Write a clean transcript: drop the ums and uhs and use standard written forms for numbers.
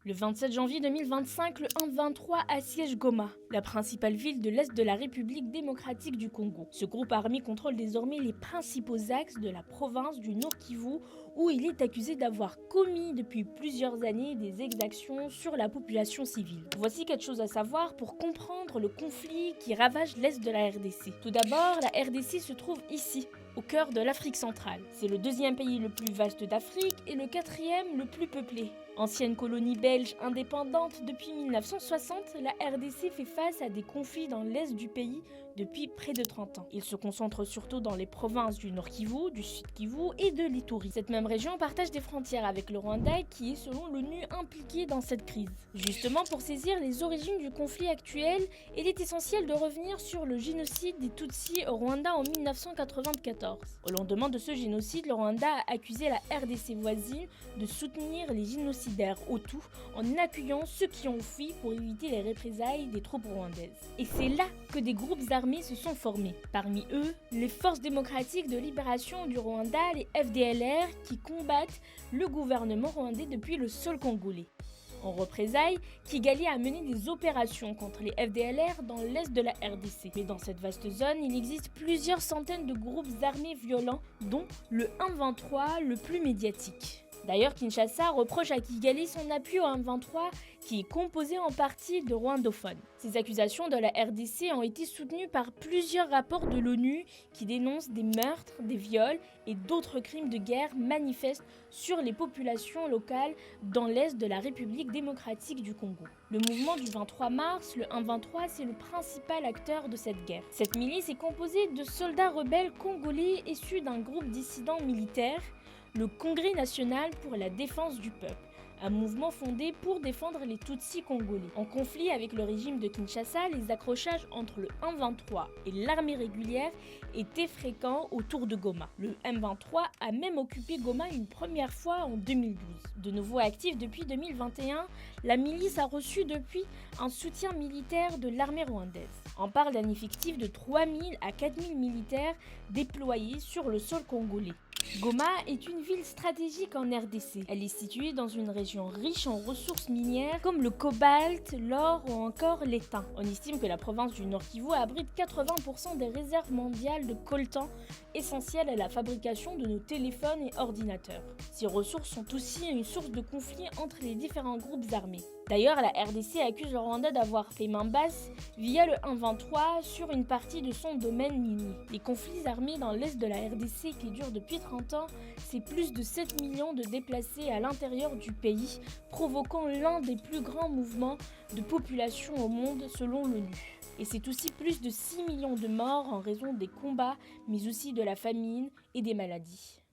Le 27 janvier 2025, le 1-23 assiège Goma, la principale ville de l'Est de la République démocratique du Congo. Ce groupe armé contrôle désormais les principaux axes de la province du Nord-Kivu, où il est accusé d'avoir commis depuis plusieurs années des exactions sur la population civile. Voici quelque chose à savoir pour comprendre le conflit qui ravage l'Est de la RDC. Tout d'abord, la RDC se trouve ici, au cœur de l'Afrique centrale. C'est le deuxième pays le plus vaste d'Afrique et le quatrième le plus peuplé. Ancienne colonie belge indépendante depuis 1960, la RDC fait face à des conflits dans l'est du pays depuis près de 30 ans. Ils se concentrent surtout dans les provinces du Nord Kivu, du Sud Kivu et de l'Ituri. Cette même région partage des frontières avec le Rwanda qui est selon l'ONU impliqué dans cette crise. Justement, pour saisir les origines du conflit actuel, il est essentiel de revenir sur le génocide des Tutsis au Rwanda en 1994. Au lendemain de ce génocide, le Rwanda a accusé la RDC voisine de soutenir les génocidaires Hutus en accueillant ceux qui ont fui pour éviter les représailles des troupes rwandaises. Et c'est là que des groupes armés se sont formés. Parmi eux, les Forces démocratiques de libération du Rwanda, les FDLR, qui combattent le gouvernement rwandais depuis le sol congolais. En représailles, Kigali a mené des opérations contre les FDLR dans l'est de la RDC. Mais dans cette vaste zone, il existe plusieurs centaines de groupes armés violents, dont le 1-23 le plus médiatique. D'ailleurs, Kinshasa reproche à Kigali son appui au 1-23 qui est composé en partie de rwandophones. Ces accusations de la RDC ont été soutenues par plusieurs rapports de l'ONU qui dénoncent des meurtres, des viols et d'autres crimes de guerre manifestes sur les populations locales dans l'est de la République démocratique du Congo. Le mouvement du 23 mars, le 1-23, c'est le principal acteur de cette guerre. Cette milice est composée de soldats rebelles congolais issus d'un groupe dissident militaire, le Congrès national pour la défense du peuple, un mouvement fondé pour défendre les Tutsis congolais. En conflit avec le régime de Kinshasa, les accrochages entre le 1-23 et l'armée régulière étaient fréquents autour de Goma. Le M23 a même occupé Goma une première fois en 2012. De nouveau active depuis 2021, la milice a reçu depuis un soutien militaire de l'armée rwandaise. On parle d'un effectif de 3000 à 4000 militaires déployés sur le sol congolais. Goma est une ville stratégique en RDC. Elle est située dans une région riche en ressources minières comme le cobalt, l'or ou encore l'étain. On estime que la province du Nord Kivu abrite 80% des réserves mondiales de coltan, essentielles à la fabrication de nos téléphones et ordinateurs. Ces ressources sont aussi une source de conflit entre les différents groupes armés. D'ailleurs, la RDC accuse le Rwanda d'avoir fait main basse via le 1-23 sur une partie de son domaine minier. Les conflits armés dans l'est de la RDC qui durent depuis 30 ans, c'est plus de 7 millions de déplacés à l'intérieur du pays, provoquant l'un des plus grands mouvements de population au monde selon l'ONU. Et c'est aussi plus de 6 millions de morts en raison des combats, mais aussi de la famine et des maladies.